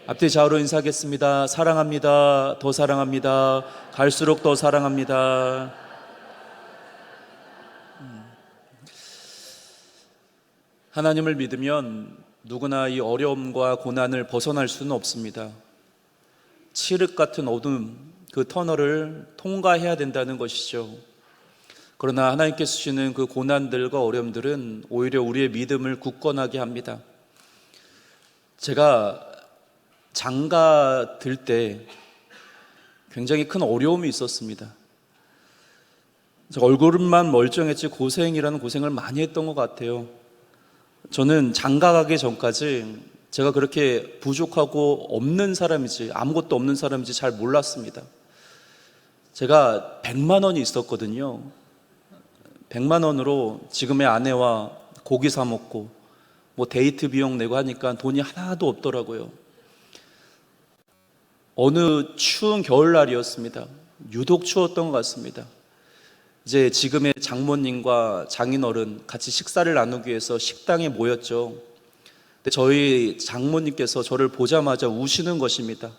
앞뒤 좌우로 인사하겠습니다. 사랑합니다. 더 사랑합니다. 갈수록 더 사랑합니다. 하나님을 믿으면 누구나 이 어려움과 고난을 벗어날 수는 없습니다. 칠흑 같은 어둠, 그 터널을 통과해야 된다는 것이죠. 그러나 하나님께서 주시는 그 고난들과 어려움들은 오히려 우리의 믿음을 굳건하게 합니다. 제가 장가 들 때 굉장히 큰 어려움이 있었습니다. 얼굴만 멀쩡했지 고생이라는 고생을 많이 했던 것 같아요. 저는 장가 가기 전까지 제가 그렇게 부족하고 없는 사람이지, 아무것도 없는 사람인지 잘 몰랐습니다. 제가 100만 원이 있었거든요. 100만 원으로 지금의 아내와 고기 사 먹고 뭐 데이트 비용 내고 하니까 돈이 하나도 없더라고요. 어느 추운 겨울날이었습니다. 유독 추웠던 것 같습니다. 이제 지금의 장모님과 장인어른 같이 식사를 나누기 위해서 식당에 모였죠. 근데 저희 장모님께서 저를 보자마자 우시는 것입니다.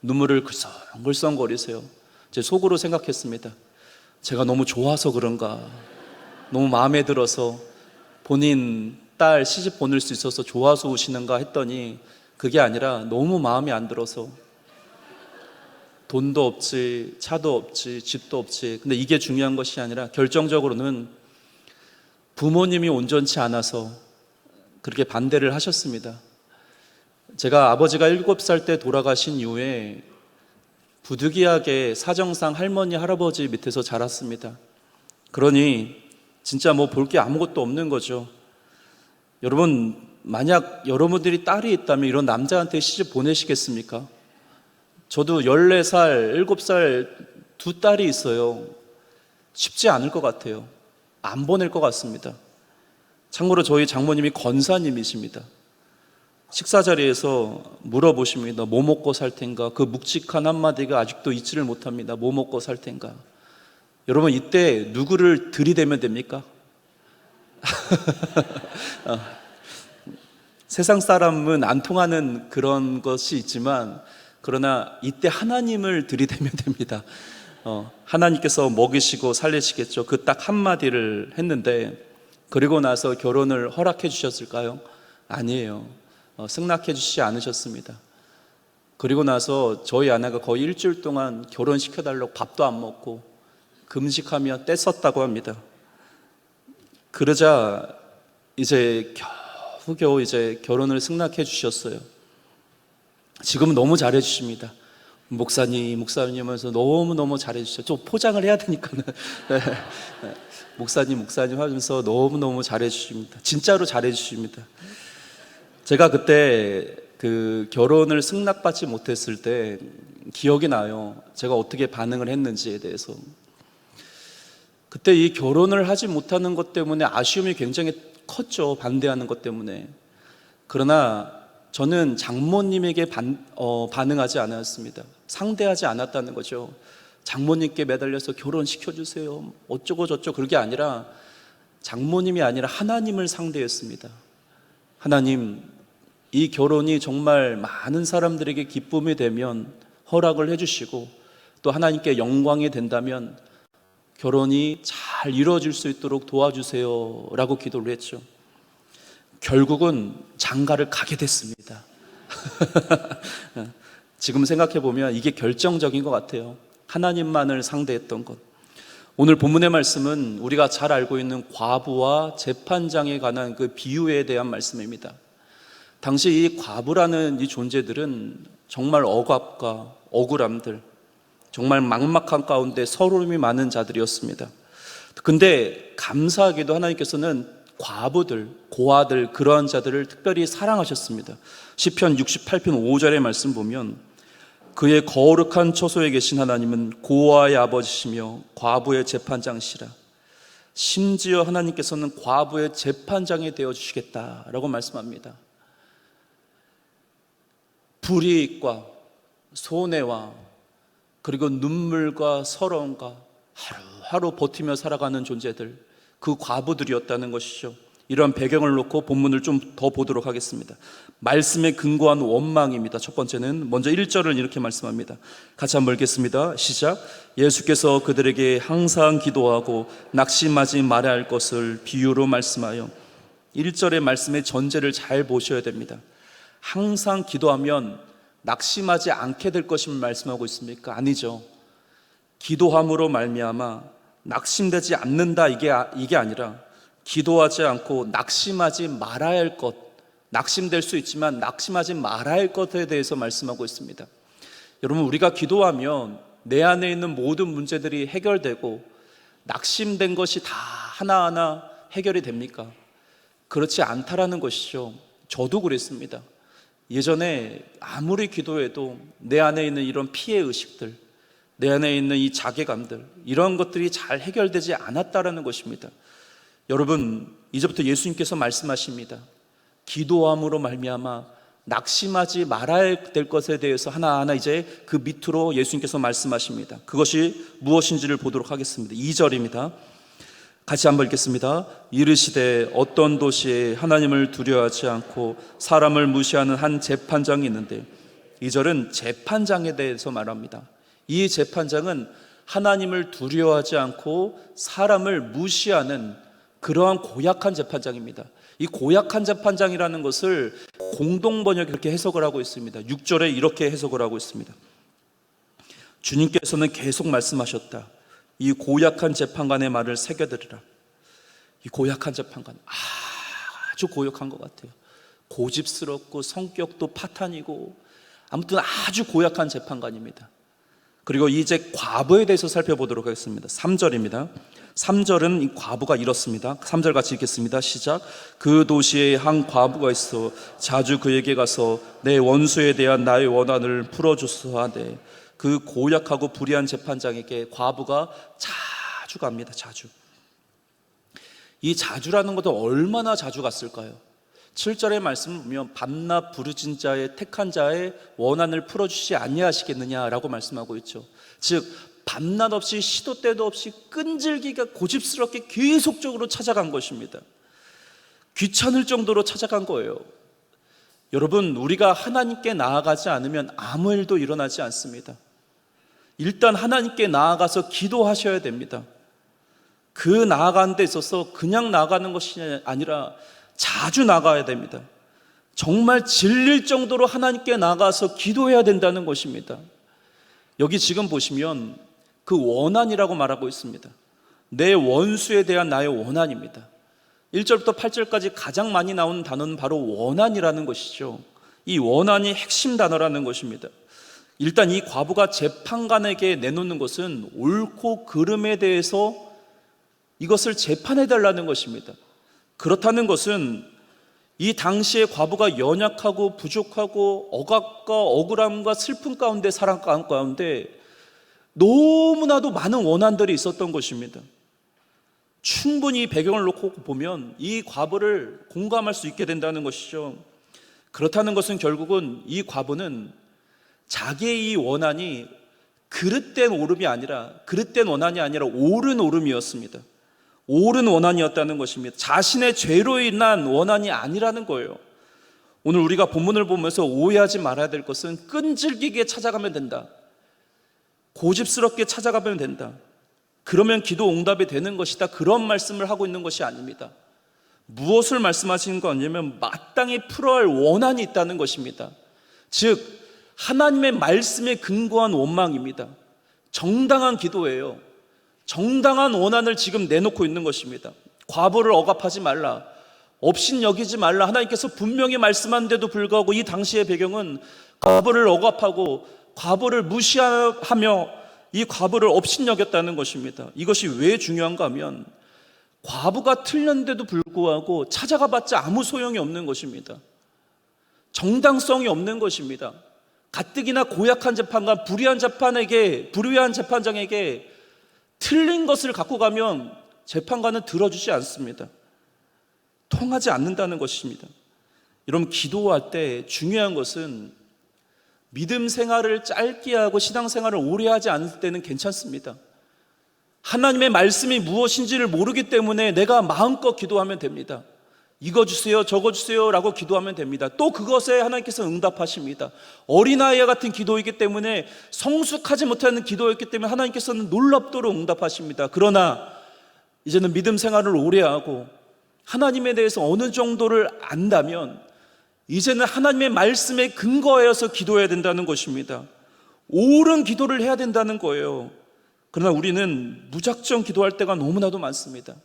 눈물을 글썽글썽거리세요. 제 속으로 생각했습니다. 제가 너무 좋아서 그런가, 너무 마음에 들어서 본인 딸 시집 보낼 수 있어서 좋아서 우시는가 했더니 그게 아니라 너무 마음이 안 들어서, 돈도 없지, 차도 없지, 집도 없지. 근데 이게 중요한 것이 아니라 결정적으로는 부모님이 온전치 않아서 그렇게 반대를 하셨습니다. 제가 아버지가 7살 때 돌아가신 이후에 부득이하게 사정상 할머니, 할아버지 밑에서 자랐습니다. 그러니 진짜 뭐 볼 게 아무것도 없는 거죠. 여러분, 만약 여러분들이 딸이 있다면 이런 남자한테 시집 보내시겠습니까? 저도 14살, 7살 두 딸이 있어요. 쉽지 않을 것 같아요. 안 보낼 것 같습니다. 참고로 저희 장모님이 권사님이십니다. 식사 자리에서 물어보십니다. 뭐 먹고 살 텐가? 그 묵직한 한마디가 아직도 잊지를 못합니다. 뭐 먹고 살 텐가? 여러분, 이때 누구를 들이대면 됩니까? 세상 사람은 안 통하는 그런 것이 있지만, 그러나 이때 하나님을 들이대면 됩니다. 하나님께서 먹이시고 살리시겠죠. 그 딱 한마디를 했는데, 그리고 나서 결혼을 허락해 주셨을까요? 아니에요. 승낙해 주시지 않으셨습니다. 그리고 나서 저희 아내가 거의 일주일 동안 결혼시켜달라고 밥도 안 먹고 금식하며 떼썼다고 합니다. 그러자 이제 겨우겨우 이제 결혼을 승낙해 주셨어요. 지금은 너무 잘해 주십니다. 목사님 하면서 너무너무 잘해 주셔. 좀 포장을 해야 되니까는. 네. 목사님 하면서 너무너무 잘해 주십니다. 진짜로 잘해 주십니다. 제가 그때 그 결혼을 승낙받지 못했을 때 기억이 나요. 제가 어떻게 반응을 했는지에 대해서. 그때 이 결혼을 하지 못하는 것 때문에 아쉬움이 굉장히 컸죠. 반대하는 것 때문에. 그러나 저는 장모님에게 반응하지 않았습니다. 상대하지 않았다는 거죠. 장모님께 매달려서 결혼시켜주세요, 어쩌고 저쩌고, 그게 아니라 장모님이 아니라 하나님을 상대했습니다. 하나님, 이 결혼이 정말 많은 사람들에게 기쁨이 되면 허락을 해주시고, 또 하나님께 영광이 된다면 결혼이 잘 이루어질 수 있도록 도와주세요 라고 기도를 했죠. 결국은 장가를 가게 됐습니다. 지금 생각해보면 이게 결정적인 것 같아요. 하나님만을 상대했던 것. 오늘 본문의 말씀은 우리가 잘 알고 있는 과부와 재판장에 관한 그 비유에 대한 말씀입니다. 당시 이 과부라는 이 존재들은 정말 억압과 억울함들, 정말 막막한 가운데 서러움이 많은 자들이었습니다. 근데 감사하게도 하나님께서는 과부들, 고아들, 그러한 자들을 특별히 사랑하셨습니다. 시편 68편 5절의 말씀 보면, 그의 거룩한 처소에 계신 하나님은 고아의 아버지시며 과부의 재판장이시라. 심지어 하나님께서는 과부의 재판장이 되어주시겠다라고 말씀합니다. 불이익과 손해와 그리고 눈물과 서러움과 하루하루 버티며 살아가는 존재들, 그 과부들이었다는 것이죠. 이런 배경을 놓고 본문을 좀 더 보도록 하겠습니다. 말씀에 근거한 원망입니다. 첫 번째는 먼저 1절을 이렇게 말씀합니다. 같이 한번 읽겠습니다. 시작. 예수께서 그들에게 항상 기도하고 낙심하지 말아야 할 것을 비유로 말씀하여. 1절의 말씀의 전제를 잘 보셔야 됩니다. 항상 기도하면 낙심하지 않게 될 것임을 말씀하고 있습니까? 아니죠. 기도함으로 말미암아 낙심되지 않는다, 이게 아니라 기도하지 않고 낙심하지 말아야 할 것, 낙심될 수 있지만 낙심하지 말아야 할 것에 대해서 말씀하고 있습니다. 여러분, 우리가 기도하면 내 안에 있는 모든 문제들이 해결되고 낙심된 것이 다 하나하나 해결이 됩니까? 그렇지 않다라는 것이죠. 저도 그랬습니다. 예전에 아무리 기도해도 내 안에 있는 이런 피해 의식들, 내 안에 있는 이 자괴감들, 이런 것들이 잘 해결되지 않았다라는 것입니다. 여러분, 이제부터 예수님께서 말씀하십니다. 기도함으로 말미암아 낙심하지 말아야 될 것에 대해서 하나하나 이제 그 밑으로 예수님께서 말씀하십니다. 그것이 무엇인지를 보도록 하겠습니다. 2절입니다. 같이 한번 읽겠습니다. 이르시되 어떤 도시에 하나님을 두려워하지 않고 사람을 무시하는 한 재판장이 있는데, 2절은 재판장에 대해서 말합니다. 이 재판장은 하나님을 두려워하지 않고 사람을 무시하는 그러한 고약한 재판장입니다. 이 고약한 재판장이라는 것을 공동번역이 그렇게 해석을 하고 있습니다. 6절에 이렇게 해석을 하고 있습니다. 주님께서는 계속 말씀하셨다. 이 고약한 재판관의 말을 새겨들으라. 이 고약한 재판관, 아주 고약한 것 같아요. 고집스럽고 성격도 파탄이고 아무튼 아주 고약한 재판관입니다. 그리고 이제 과부에 대해서 살펴보도록 하겠습니다. 3절입니다. 3절은 이 과부가 이렇습니다. 3절 같이 읽겠습니다. 시작. 그 도시에 한 과부가 있어 자주 그에게 가서 내 원수에 대한 나의 원한을 풀어주소서 하되, 그 고약하고 불의한 재판장에게 과부가 자주 갑니다. 자주. 이 자주라는 것도 얼마나 자주 갔을까요? 7절의 말씀을 보면 밤낮 부르짖은 자의 택한 자의 원한을 풀어주시지 아니하시겠느냐라고 말씀하고 있죠. 즉 밤낮 없이 시도 때도 없이 끈질기게 고집스럽게 계속적으로 찾아간 것입니다. 귀찮을 정도로 찾아간 거예요. 여러분, 우리가 하나님께 나아가지 않으면 아무 일도 일어나지 않습니다. 일단 하나님께 나아가서 기도하셔야 됩니다. 그 나아가는 데 있어서 그냥 나아가는 것이 아니라 자주 나가야 됩니다. 정말 질릴 정도로 하나님께 나가서 기도해야 된다는 것입니다. 여기 지금 보시면 그 원한이라고 말하고 있습니다. 내 원수에 대한 나의 원한입니다. 1절부터 8절까지 가장 많이 나오는 단어는 바로 원한이라는 것이죠. 이 원한이 핵심 단어라는 것입니다. 일단 이 과부가 재판관에게 내놓는 것은 옳고 그름에 대해서 이것을 재판해달라는 것입니다. 그렇다는 것은 이 당시에 과부가 연약하고 부족하고 억압과 억울함과 슬픔 가운데, 사랑 가운데 너무나도 많은 원한들이 있었던 것입니다. 충분히 배경을 놓고 보면 이 과부를 공감할 수 있게 된다는 것이죠. 그렇다는 것은 결국은 이 과부는 자기의 이 원한이 그릇된 오름이 아니라, 그릇된 원한이 아니라 옳은 오름이었습니다. 옳은 원한이었다는 것입니다. 자신의 죄로 인한 원한이 아니라는 거예요. 오늘 우리가 본문을 보면서 오해하지 말아야 될 것은 끈질기게 찾아가면 된다, 고집스럽게 찾아가면 된다, 그러면 기도 응답이 되는 것이다, 그런 말씀을 하고 있는 것이 아닙니다. 무엇을 말씀하시는 거냐면 마땅히 풀어야 할 원한이 있다는 것입니다. 즉 하나님의 말씀에 근거한 원망입니다. 정당한 기도예요. 정당한 원한을 지금 내놓고 있는 것입니다. 과부를 억압하지 말라, 업신여기지 말라, 하나님께서 분명히 말씀한데도 불구하고 이 당시의 배경은 과부를 억압하고 과부를 무시하며 이 과부를 업신여겼다는 것입니다. 이것이 왜 중요한가 하면 과부가 틀렸는데도 불구하고 찾아가 봤자 아무 소용이 없는 것입니다. 정당성이 없는 것입니다. 가뜩이나 고약한 재판관, 불의한 재판장에게 틀린 것을 갖고 가면 재판관은 들어주지 않습니다. 통하지 않는다는 것입니다. 여러분, 기도할 때 중요한 것은 믿음 생활을 짧게 하고 신앙생활을 오래 하지 않을 때는 괜찮습니다. 하나님의 말씀이 무엇인지를 모르기 때문에 내가 마음껏 기도하면 됩니다. 이거 주세요, 저거 주세요 라고 기도하면 됩니다. 또 그것에 하나님께서 응답하십니다. 어린아이와 같은 기도이기 때문에, 성숙하지 못하는 기도였기 때문에 하나님께서는 놀랍도록 응답하십니다. 그러나 이제는 믿음 생활을 오래 하고 하나님에 대해서 어느 정도를 안다면 이제는 하나님의 말씀에 근거하여서 기도해야 된다는 것입니다. 옳은 기도를 해야 된다는 거예요. 그러나 우리는 무작정 기도할 때가 너무나도 많습니다.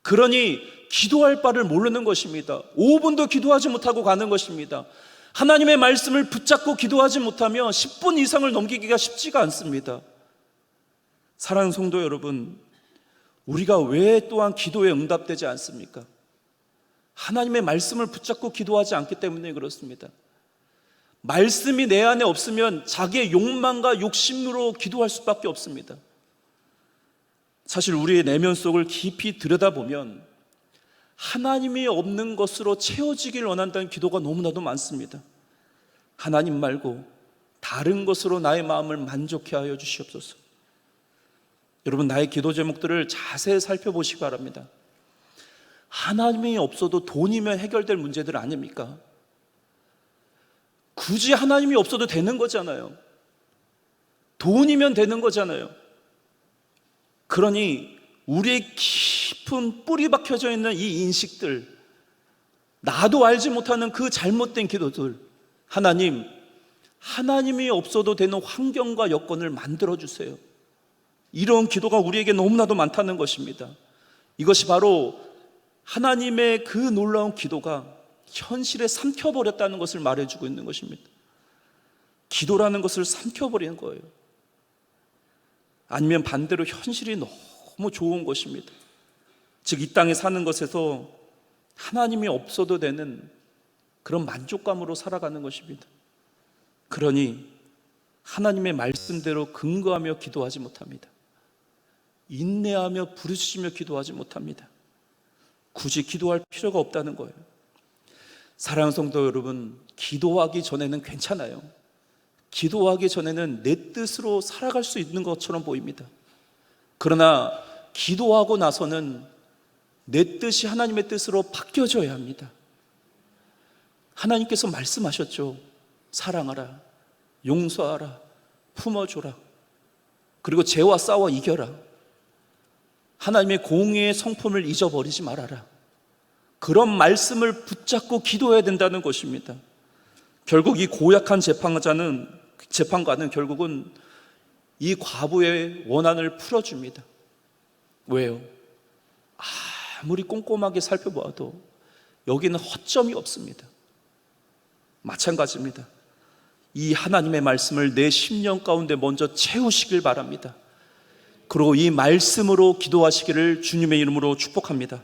그러니 기도할 바를 모르는 것입니다. 5분도 기도하지 못하고 가는 것입니다. 하나님의 말씀을 붙잡고 기도하지 못하면 10분 이상을 넘기기가 쉽지가 않습니다. 사랑하는 성도 여러분, 우리가 왜 또한 기도에 응답되지 않습니까? 하나님의 말씀을 붙잡고 기도하지 않기 때문에 그렇습니다. 말씀이 내 안에 없으면 자기의 욕망과 욕심으로 기도할 수밖에 없습니다. 사실 우리의 내면 속을 깊이 들여다보면 하나님이 없는 것으로 채워지길 원한다는 기도가 너무나도 많습니다. 하나님 말고 다른 것으로 나의 마음을 만족해 하여 주시옵소서. 여러분, 나의 기도 제목들을 자세히 살펴보시기 바랍니다. 하나님이 없어도 돈이면 해결될 문제들 아닙니까? 굳이 하나님이 없어도 되는 거잖아요. 돈이면 되는 거잖아요. 그러니 우리의 깊은 뿌리 박혀져 있는 이 인식들, 나도 알지 못하는 그 잘못된 기도들, 하나님이 없어도 되는 환경과 여건을 만들어주세요. 이런 기도가 우리에게 너무나도 많다는 것입니다. 이것이 바로 하나님의 그 놀라운 기도가 현실에 삼켜버렸다는 것을 말해주고 있는 것입니다. 기도라는 것을 삼켜버리는 거예요. 아니면 반대로 현실이 너무 좋은 것입니다. 즉, 이 땅에 사는 것에서 하나님이 없어도 되는 그런 만족감으로 살아가는 것입니다. 그러니 하나님의 말씀대로 근거하며 기도하지 못합니다. 인내하며 부르짖으며 기도하지 못합니다. 굳이 기도할 필요가 없다는 거예요. 사랑하는 성도 여러분, 기도하기 전에는 괜찮아요. 기도하기 전에는 내 뜻으로 살아갈 수 있는 것처럼 보입니다. 그러나 기도하고 나서는 내 뜻이 하나님의 뜻으로 바뀌어져야 합니다. 하나님께서 말씀하셨죠. 사랑하라, 용서하라, 품어줘라, 그리고 죄와 싸워 이겨라. 하나님의 공의의 성품을 잊어버리지 말아라. 그런 말씀을 붙잡고 기도해야 된다는 것입니다. 결국 이 고약한 재판관은 결국은 이 과부의 원한을 풀어줍니다. 왜요? 아무리 꼼꼼하게 살펴보아도 여기는 허점이 없습니다. 마찬가지입니다. 이 하나님의 말씀을 내 심령 가운데 먼저 채우시길 바랍니다. 그리고 이 말씀으로 기도하시기를 주님의 이름으로 축복합니다.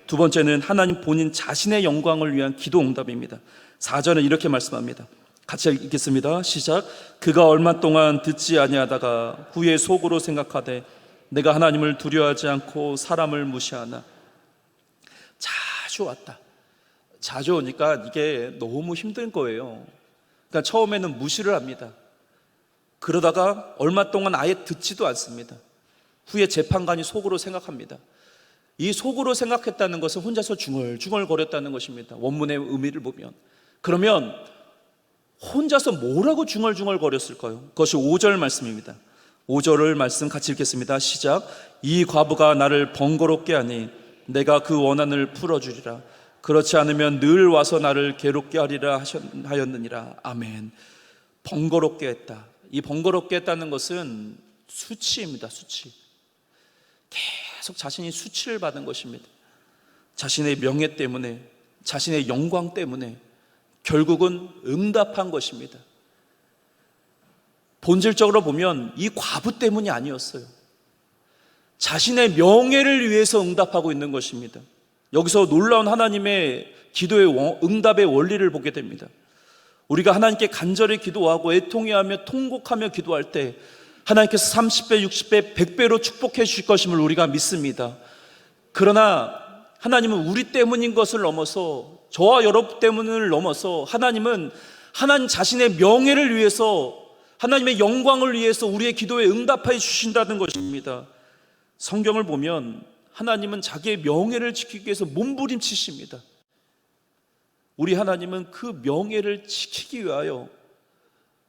두 번째는 하나님 본인 자신의 영광을 위한 기도 응답입니다. 4절은 이렇게 말씀합니다. 같이 읽겠습니다. 시작. 그가 얼마 동안 듣지 아니하다가 후에 속으로 생각하되 내가 하나님을 두려워하지 않고 사람을 무시하나. 자주 왔다. 자주 오니까 이게 너무 힘든 거예요. 그러니까 처음에는 무시를 합니다. 그러다가 얼마 동안 아예 듣지도 않습니다. 후에 재판관이 속으로 생각합니다. 이 속으로 생각했다는 것은 혼자서 중얼중얼거렸다는 것입니다. 원문의 의미를 보면. 그러면 혼자서 뭐라고 중얼중얼거렸을까요? 그것이 5절 말씀입니다. 5절을 말씀 같이 읽겠습니다. 시작. 이 과부가 나를 번거롭게 하니 내가 그 원한을 풀어주리라. 그렇지 않으면 늘 와서 나를 괴롭게 하리라 하였느니라. 아멘. 번거롭게 했다. 이 번거롭게 했다는 것은 수치입니다. 수치. 계속 자신이 수치를 받은 것입니다. 자신의 명예 때문에, 자신의 영광 때문에 결국은 응답한 것입니다. 본질적으로 보면 이 과부 때문이 아니었어요. 자신의 명예를 위해서 응답하고 있는 것입니다. 여기서 놀라운 하나님의 기도의 응답의 원리를 보게 됩니다. 우리가 하나님께 간절히 기도하고 애통해하며 통곡하며 기도할 때 하나님께서 30배, 60배, 100배로 축복해 주실 것임을 우리가 믿습니다. 그러나 하나님은 우리 때문인 것을 넘어서, 저와 여러분 때문을 넘어서 하나님은 하나님 자신의 명예를 위해서, 하나님의 영광을 위해서 우리의 기도에 응답해 주신다는 것입니다. 성경을 보면 하나님은 자기의 명예를 지키기 위해서 몸부림치십니다. 우리 하나님은 그 명예를 지키기 위하여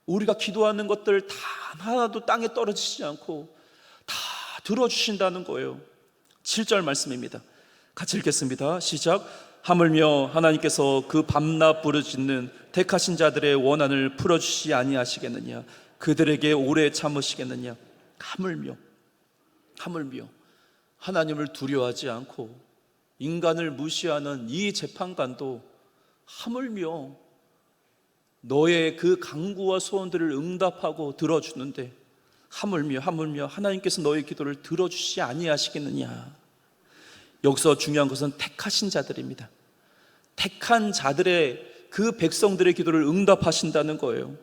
우리가 기도하는 것들 단 하나도 땅에 떨어지지 않고 다 들어주신다는 거예요. 7절 말씀입니다. 같이 읽겠습니다. 시작. 하물며 하나님께서 그 밤낮 부르짖는 택하신 자들의 원한을 풀어주시지 아니하시겠느냐? 그들에게 오래 참으시겠느냐? 하물며 하나님을 두려워하지 않고 인간을 무시하는 이 재판관도 하물며 너의 그 간구와 소원들을 응답하고 들어주는데 하물며 하나님께서 너의 기도를 들어주시지 아니하시겠느냐? 여기서 중요한 것은 택하신 자들입니다. 택한 자들의 그 백성들의 기도를 응답하신다는 거예요.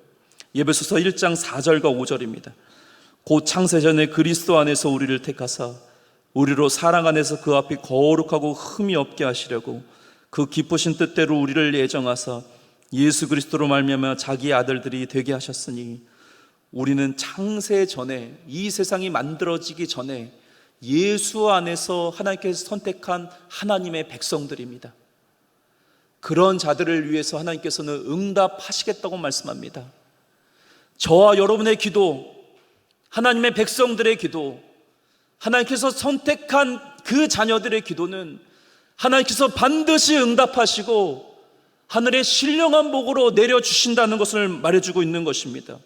에베소서 1장 4절과 5절입니다. 곧 창세전에 그리스도 안에서 우리를 택하사 우리로 사랑 안에서 그 앞이 거룩하고 흠이 없게 하시려고 그 기쁘신 뜻대로 우리를 예정하사 예수 그리스도로 말미암아 자기 아들들이 되게 하셨으니 우리는 창세 전에, 이 세상이 만들어지기 전에 예수 안에서 하나님께서 선택한 하나님의 백성들입니다. 그런 자들을 위해서 하나님께서는 응답하시겠다고 말씀합니다. 저와 여러분의 기도, 하나님의 백성들의 기도, 하나님께서 선택한 그 자녀들의 기도는 하나님께서 반드시 응답하시고 하늘의 신령한 복으로 내려주신다는 것을 말해주고 있는 것입니다.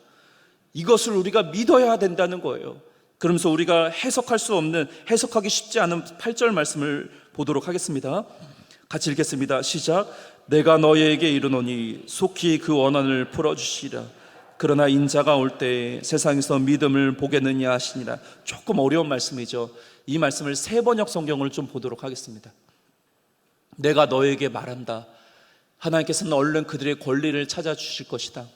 이것을 우리가 믿어야 된다는 거예요. 그러면서 우리가 해석하기 쉽지 않은 8절 말씀을 보도록 하겠습니다. 같이 읽겠습니다. 시작. 내가 너희에게 이르노니 속히 그 원한을 풀어주시리라. 그러나 인자가 올 때 세상에서 믿음을 보겠느냐 하시니라. 조금 어려운 말씀이죠. 이 말씀을 세번역 성경을 좀 보도록 하겠습니다. 내가 너에게 말한다. 하나님께서는 얼른 그들의 권리를 찾아주실 것이다.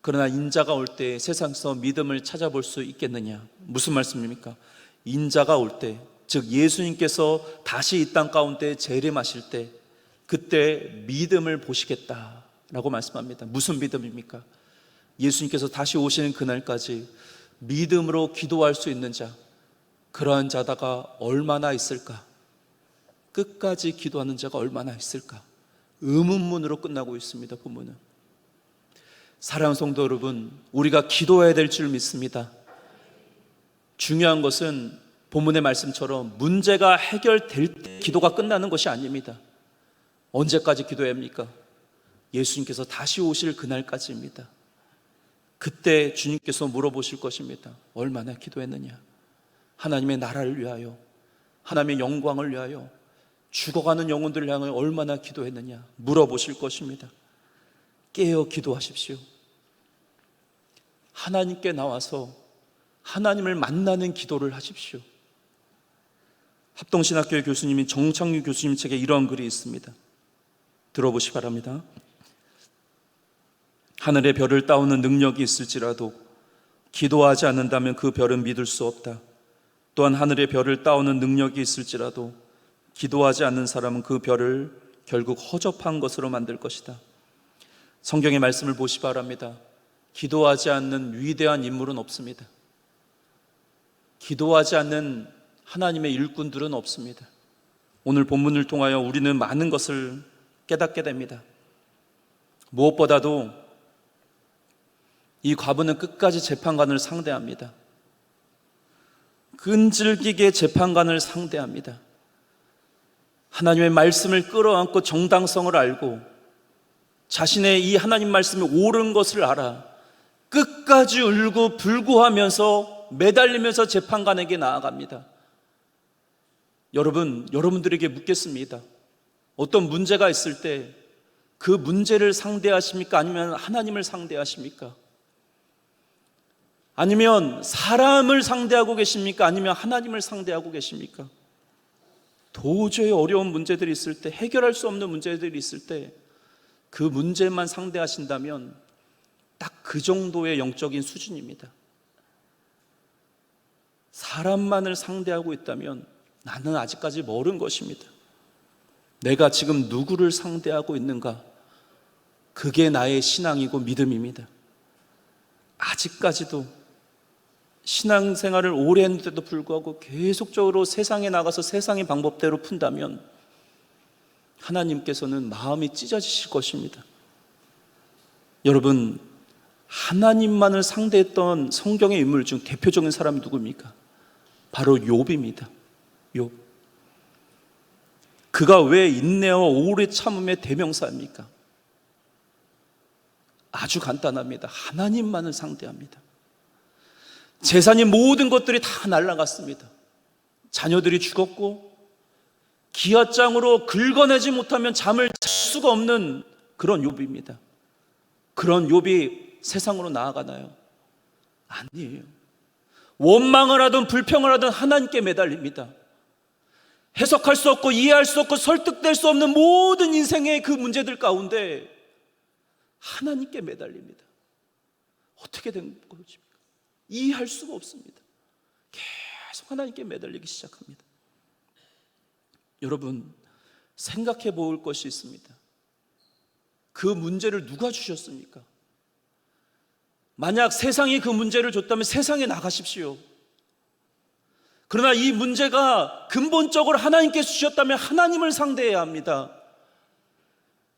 그러나 인자가 올 때 세상에서 믿음을 찾아볼 수 있겠느냐? 무슨 말씀입니까? 인자가 올 때, 즉 예수님께서 다시 이 땅 가운데 재림하실 때 그때 믿음을 보시겠다라고 말씀합니다. 무슨 믿음입니까? 예수님께서 다시 오시는 그날까지 믿음으로 기도할 수 있는 자, 그러한 자다가 얼마나 있을까? 끝까지 기도하는 자가 얼마나 있을까? 의문문으로 끝나고 있습니다. 본문은. 사랑하는 성도 여러분, 우리가 기도해야 될 줄 믿습니다. 중요한 것은 본문의 말씀처럼 문제가 해결될 때 기도가 끝나는 것이 아닙니다. 언제까지 기도해야 합니까? 예수님께서 다시 오실 그날까지입니다. 그때 주님께서 물어보실 것입니다. 얼마나 기도했느냐? 하나님의 나라를 위하여, 하나님의 영광을 위하여, 죽어가는 영혼들을 향하여 얼마나 기도했느냐 물어보실 것입니다. 깨어 기도하십시오. 하나님께 나와서 하나님을 만나는 기도를 하십시오. 합동신학교의 교수님인 정창규 교수님 책에 이러한 글이 있습니다. 들어보시기 바랍니다. 하늘의 별을 따오는 능력이 있을지라도 기도하지 않는다면 그 별은 믿을 수 없다. 또한 하늘의 별을 따오는 능력이 있을지라도 기도하지 않는 사람은 그 별을 결국 허접한 것으로 만들 것이다. 성경의 말씀을 보시기 바랍니다. 기도하지 않는 위대한 인물은 없습니다. 기도하지 않는 하나님의 일꾼들은 없습니다. 오늘 본문을 통하여 우리는 많은 것을 깨닫게 됩니다. 무엇보다도 이 과부는 끝까지 재판관을 상대합니다. 끈질기게 재판관을 상대합니다. 하나님의 말씀을 끌어안고 정당성을 알고 자신의 이 하나님 말씀이 옳은 것을 알아 끝까지 울고 불구하면서 매달리면서 재판관에게 나아갑니다. 여러분들에게 묻겠습니다. 어떤 문제가 있을 때 그 문제를 상대하십니까? 아니면 하나님을 상대하십니까? 아니면 사람을 상대하고 계십니까? 아니면 하나님을 상대하고 계십니까? 도저히 어려운 문제들이 있을 때, 해결할 수 없는 문제들이 있을 때 그 문제만 상대하신다면 딱 그 정도의 영적인 수준입니다. 사람만을 상대하고 있다면 나는 아직까지 멀은 것입니다. 내가 지금 누구를 상대하고 있는가? 그게 나의 신앙이고 믿음입니다. 아직까지도 신앙생활을 오래 했는데도 불구하고 계속적으로 세상에 나가서 세상의 방법대로 푼다면 하나님께서는 마음이 찢어지실 것입니다. 여러분, 하나님만을 상대했던 성경의 인물 중 대표적인 사람이 누굽니까? 바로 욥입니다. 욥. 그가 왜 인내와 오래 참음의 대명사입니까? 아주 간단합니다. 하나님만을 상대합니다. 재산이 모든 것들이 다 날아갔습니다. 자녀들이 죽었고 기아장으로 긁어내지 못하면 잠을 잘 수가 없는 그런 욥입니다. 그런 욥이 세상으로 나아가나요? 아니에요. 원망을 하든 불평을 하든 하나님께 매달립니다. 해석할 수 없고 이해할 수 없고 설득될 수 없는 모든 인생의 그 문제들 가운데 하나님께 매달립니다. 어떻게 된 것입니까? 이해할 수가 없습니다. 계속 하나님께 매달리기 시작합니다. 여러분, 생각해 볼 것이 있습니다. 그 문제를 누가 주셨습니까? 만약 세상이 그 문제를 줬다면 세상에 나가십시오. 그러나 이 문제가 근본적으로 하나님께서 주셨다면 하나님을 상대해야 합니다.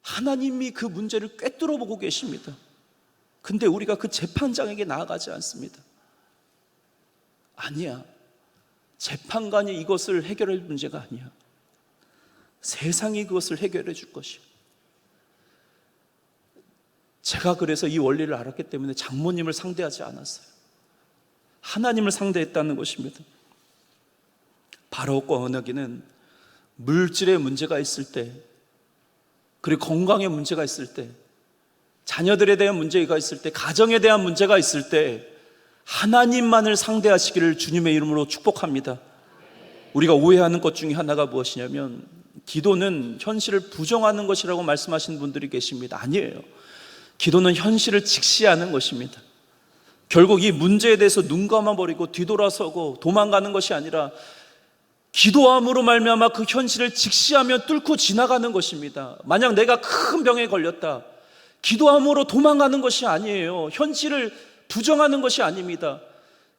하나님이 그 문제를 꿰뚫어 보고 계십니다. 근데 우리가 그 재판장에게 나아가지 않습니다. 아니야. 재판관이 이것을 해결할 문제가 아니야. 세상이 그것을 해결해 줄 것이야. 제가 그래서 이 원리를 알았기 때문에 장모님을 상대하지 않았어요. 하나님을 상대했다는 것입니다. 바로과 언어기는 물질의 문제가 있을 때, 그리고 건강의 문제가 있을 때, 자녀들에 대한 문제가 있을 때, 가정에 대한 문제가 있을 때 하나님만을 상대하시기를 주님의 이름으로 축복합니다. 우리가 오해하는 것 중에 하나가 무엇이냐면 기도는 현실을 부정하는 것이라고 말씀하시는 분들이 계십니다. 아니에요. 기도는 현실을 직시하는 것입니다. 결국 이 문제에 대해서 눈 감아버리고 뒤돌아서고 도망가는 것이 아니라 기도함으로 말미암아 그 현실을 직시하며 뚫고 지나가는 것입니다. 만약 내가 큰 병에 걸렸다, 기도함으로 도망가는 것이 아니에요. 현실을 부정하는 것이 아닙니다.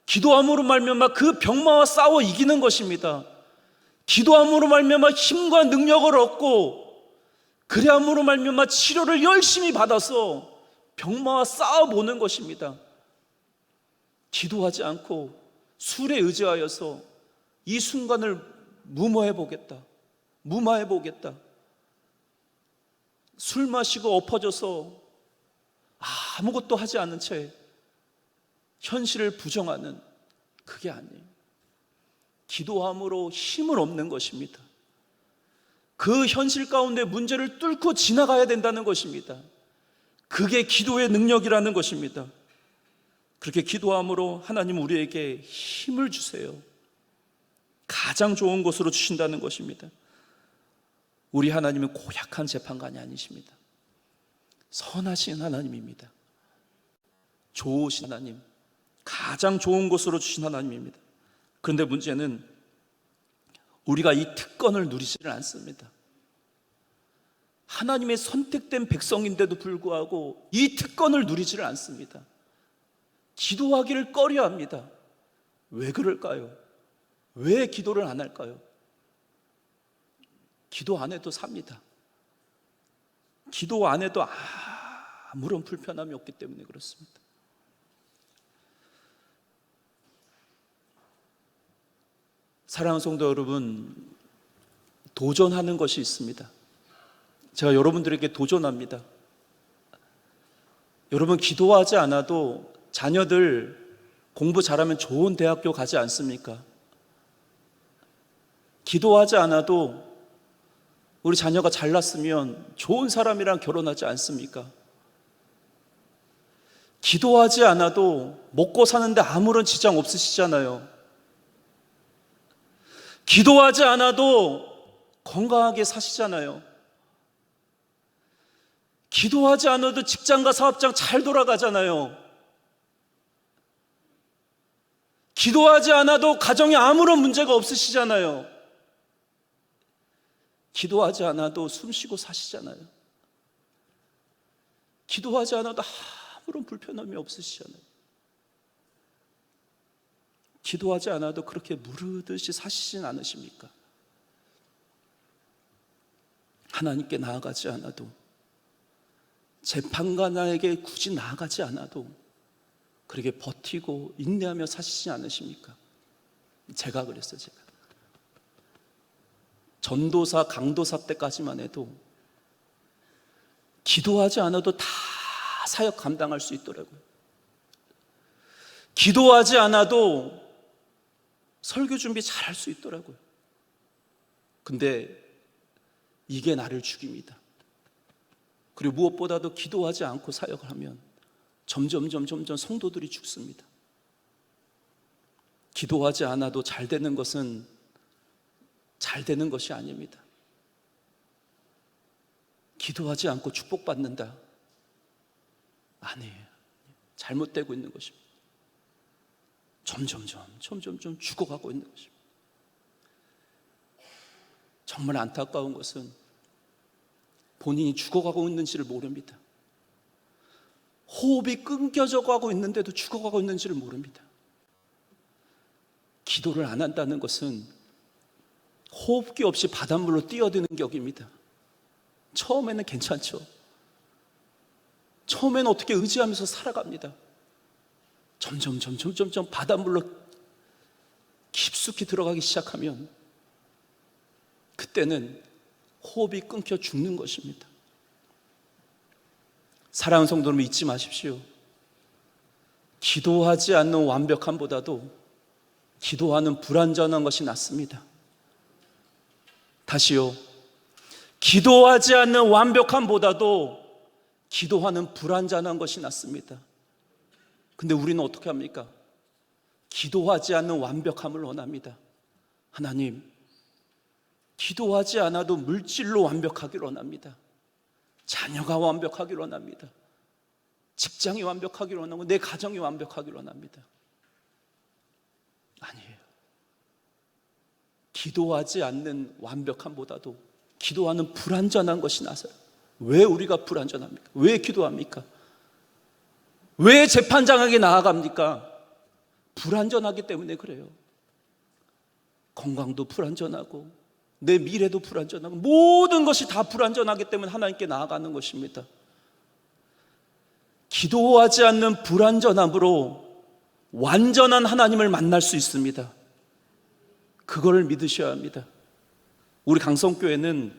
기도함으로 말미암아 그 병마와 싸워 이기는 것입니다. 기도함으로 말미암아 힘과 능력을 얻고 그래함으로 말미암아 치료를 열심히 받아서 병마와 싸워보는 것입니다. 기도하지 않고 술에 의지하여서 이 순간을 무마해보겠다, 무마해보겠다, 술 마시고 엎어져서 아무것도 하지 않은 채 현실을 부정하는, 그게 아니에요. 기도함으로 힘을 얻는 것입니다. 그 현실 가운데 문제를 뚫고 지나가야 된다는 것입니다. 그게 기도의 능력이라는 것입니다. 그렇게 기도함으로 하나님 우리에게 힘을 주세요. 가장 좋은 것으로 주신다는 것입니다. 우리 하나님은 고약한 재판관이 아니십니다. 선하신 하나님입니다. 좋으신 하나님, 가장 좋은 것으로 주신 하나님입니다. 그런데 문제는 우리가 이 특권을 누리지를 않습니다. 하나님의 선택된 백성인데도 불구하고 이 특권을 누리지를 않습니다. 기도하기를 꺼려합니다. 왜 그럴까요? 왜 기도를 안 할까요? 기도 안 해도 삽니다. 기도 안 해도 아무런 불편함이 없기 때문에 그렇습니다. 사랑하는 성도 여러분, 도전하는 것이 있습니다. 제가 여러분들에게 도전합니다. 여러분, 기도하지 않아도 자녀들 공부 잘하면 좋은 대학교 가지 않습니까? 기도하지 않아도 우리 자녀가 잘났으면 좋은 사람이랑 결혼하지 않습니까? 기도하지 않아도 먹고 사는데 아무런 지장 없으시잖아요. 기도하지 않아도 건강하게 사시잖아요. 기도하지 않아도 직장과 사업장 잘 돌아가잖아요. 기도하지 않아도 가정에 아무런 문제가 없으시잖아요. 기도하지 않아도 숨쉬고 사시잖아요. 기도하지 않아도 아무런 불편함이 없으시잖아요. 기도하지 않아도 그렇게 무르듯이 사시진 않으십니까? 하나님께 나아가지 않아도, 재판관에게 굳이 나아가지 않아도 그렇게 버티고 인내하며 사시지 않으십니까? 제가 그랬어요. 제가 전도사, 강도사 때까지만 해도 기도하지 않아도 다 사역 감당할 수 있더라고요. 기도하지 않아도 설교 준비 잘 할 수 있더라고요. 근데 이게 나를 죽입니다. 그리고 무엇보다도 기도하지 않고 사역을 하면 점점 성도들이 죽습니다. 기도하지 않아도 잘 되는 것은 잘 되는 것이 아닙니다. 기도하지 않고 축복받는다? 아니에요. 잘못되고 있는 것입니다. 점점 죽어가고 있는 것입니다. 정말 안타까운 것은 본인이 죽어가고 있는지를 모릅니다. 호흡이 끊겨져 가고 있는데도 죽어가고 있는지를 모릅니다. 기도를 안 한다는 것은 호흡기 없이 바닷물로 뛰어드는 격입니다. 처음에는 괜찮죠. 처음에는 어떻게 의지하면서 살아갑니다. 점점 바닷물로 깊숙이 들어가기 시작하면 그때는 호흡이 끊겨 죽는 것입니다. 사랑하는 성도 여러분, 잊지 마십시오. 기도하지 않는 완벽함보다도 기도하는 불완전한 것이 낫습니다. 다시요. 기도하지 않는 완벽함보다도 기도하는 불완전한 것이 낫습니다. 근데 우리는 어떻게 합니까? 기도하지 않는 완벽함을 원합니다. 하나님, 기도하지 않아도 물질로 완벽하기를 원합니다. 자녀가 완벽하기를 원합니다. 직장이 완벽하기를 원하고 내 가정이 완벽하기를 원합니다. 아니에요. 기도하지 않는 완벽함보다도 기도하는 불완전한 것이 나서요. 왜 우리가 불완전합니까? 왜 기도합니까? 왜 재판장에게 나아갑니까? 불완전하기 때문에 그래요. 건강도 불완전하고 내 미래도 불완전하고 모든 것이 다 불완전하기 때문에 하나님께 나아가는 것입니다. 기도하지 않는 불완전함으로 완전한 하나님을 만날 수 있습니다. 그걸 믿으셔야 합니다. 우리 강성교회는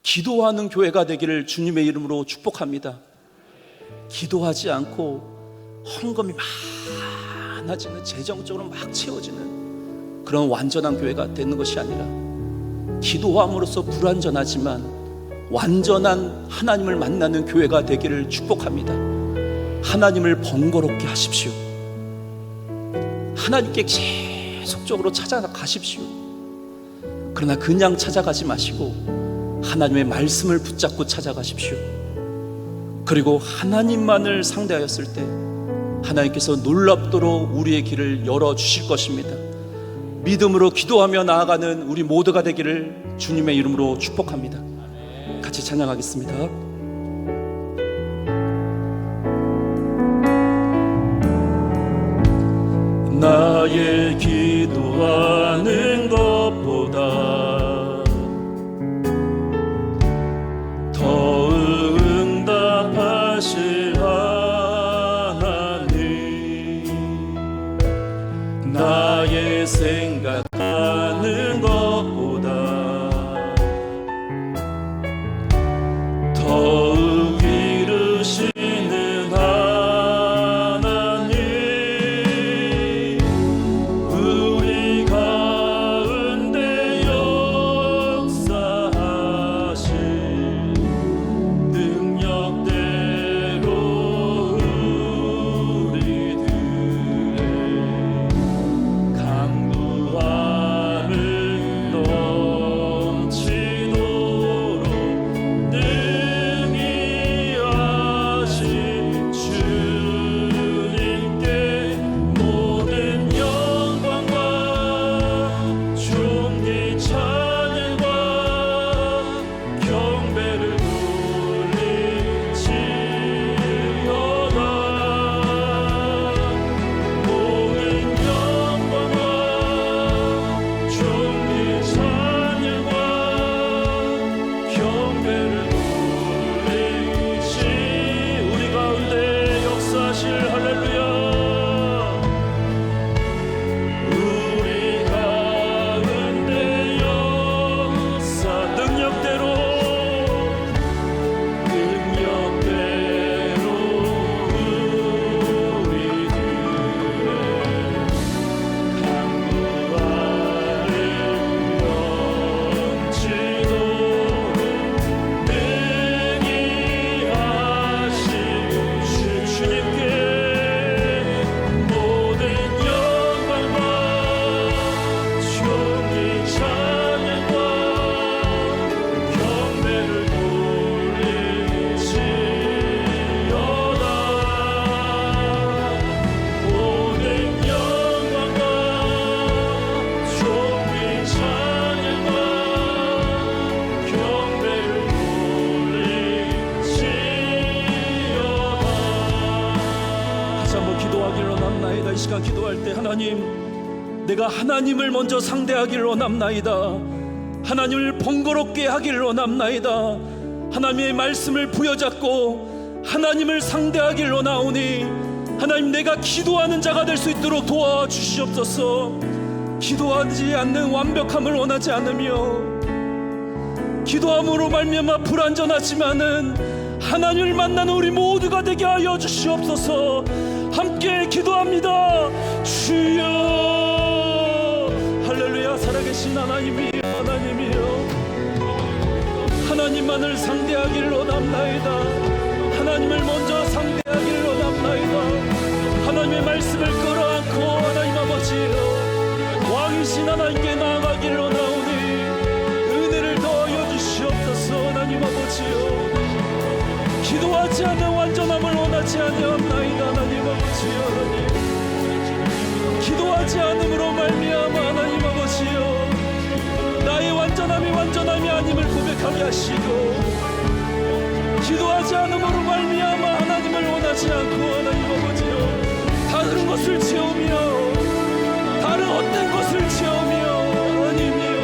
기도하는 교회가 되기를 주님의 이름으로 축복합니다. 기도하지 않고 헌금이 많아지는, 재정적으로 막 채워지는 그런 완전한 교회가 되는 것이 아니라 기도함으로써 불완전하지만 완전한 하나님을 만나는 교회가 되기를 축복합니다. 하나님을 번거롭게 하십시오. 하나님께 계속적으로 찾아가십시오. 그러나 그냥 찾아가지 마시고 하나님의 말씀을 붙잡고 찾아가십시오. 그리고 하나님만을 상대하였을 때 하나님께서 놀랍도록 우리의 길을 열어주실 것입니다. 믿음으로 기도하며 나아가는 우리 모두가 되기를 주님의 이름으로 축복합니다. 같이 찬양하겠습니다. 나의 기도하는 것보다 더 응답하실 하나님, 나의 생각하는 것보다 더욱 이루시는 하나님, 우리가 상대하기를 원합나이다. 이 시간 기도할 때 하나님, 내가 하나님을 먼저 상대하기를 원합나이다. 하나님을 번거롭게 하기를 원합나이다. 하나님의 말씀을 부여잡고 하나님을 상대하기를 원하오니 하나님, 내가 기도하는 자가 될 수 있도록 도와주시옵소서. 기도하지 않는 완벽함을 원하지 않으며 기도함으로 말미암아 불완전하지만은 하나님을 만나는 우리 모두가 되게 하여 주시옵소서. 함께 기도합니다. 주여. 할렐루야. 살아계신 하나님이여, 하나님이여, 하나님만을 상대하기를 원합나이다. 하나님을 먼저 상대하기를 원합나이다. 하나님의 말씀을 끌어안고 하나님 아버지여, 왕이신 하나님께 나아가기를 원하오니 은혜를 더하여 주시옵소서. 하나님 아버지여, 기도하지 않는 완전함을 원하지 아니하옵나이다. 하나님 아버지여, 하나님, 기도하지 않음으로 말미암아 하나님 아버지여, 나의 완전함이 아님을 고백하게 하시고, 기도하지 않음으로 말미암아 하나님을 원하지 않고 하나님 아버지여, 다른 것을 채우며 다른 헛된 것을 채우며 하나님이여,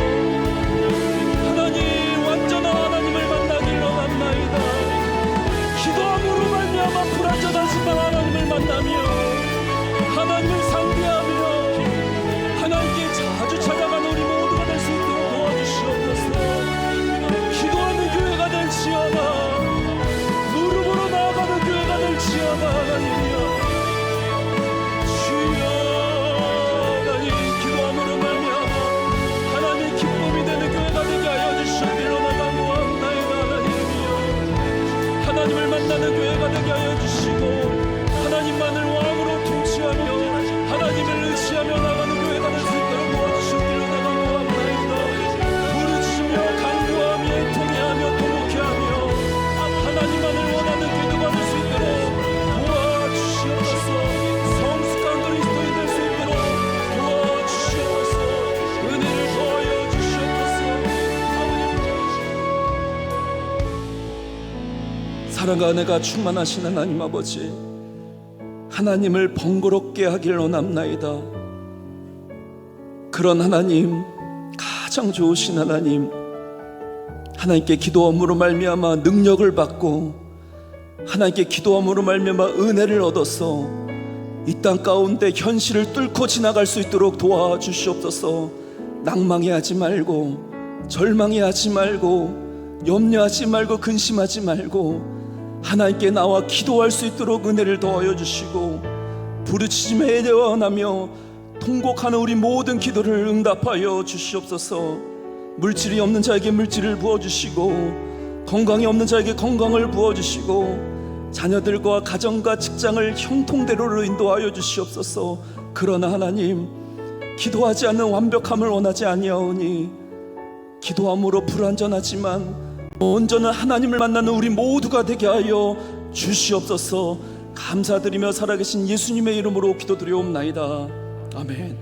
하나님 완전한 하나님을 만나기를 원합나이다. 기도함으로 말미암아 불완전하지만 하나님을 만나며 하나님을 상대하며 하나님께 자주 찾아가는 우리 모두가 될 수 있도록 도와주시옵소서. 기도하는 교회가 될지어다. 무릎으로 나아가는 교회가 될지어다. 하나님이여, 주여. 하나님, 기도함으로 말미암아 하나님의 기쁨이 되는 교회가 되게 하여 주시기를 원하옵나이다. 하나님이여, 하나님을 만나는 교회가 되게 하여 주시고 하나님만을 왕으로 통치하며 하나님을 의지하며 나가는 교회가 될 수 있도록 도와주시기를 원하옵나이다. 부르짖으며 간구하며 통회하며 통곡해하며 하나님만을 원하는 기도가 될 수 있도록 도와주시옵소서. 성숙한 그리스도인 될 수 있도록 도와주시옵소서. 은혜를 더하여 주시옵소서. 사랑과 은혜가 충만하신 하나님 아버지, 하나님을 번거롭게 하기를 원합나이다. 그런 하나님, 가장 좋으신 하나님, 하나님께 기도함으로 말미암아 능력을 받고 하나님께 기도함으로 말미암아 은혜를 얻어서 이 땅 가운데 현실을 뚫고 지나갈 수 있도록 도와주시옵소서. 낭망해하지 말고 절망해하지 말고 염려하지 말고 근심하지 말고 하나님께 나와 기도할 수 있도록 은혜를 더하여 주시고 부르짖으며 애원하며 통곡하는 우리 모든 기도를 응답하여 주시옵소서. 물질이 없는 자에게 물질을 부어주시고 건강이 없는 자에게 건강을 부어주시고 자녀들과 가정과 직장을 형통대로로 인도하여 주시옵소서. 그러나 하나님, 기도하지 않는 완벽함을 원하지 아니하오니 기도함으로 불완전하지만 온전한 하나님을 만나는 우리 모두가 되게 하여 주시옵소서. 감사드리며 살아계신 예수님의 이름으로 기도드리옵나이다. 아멘.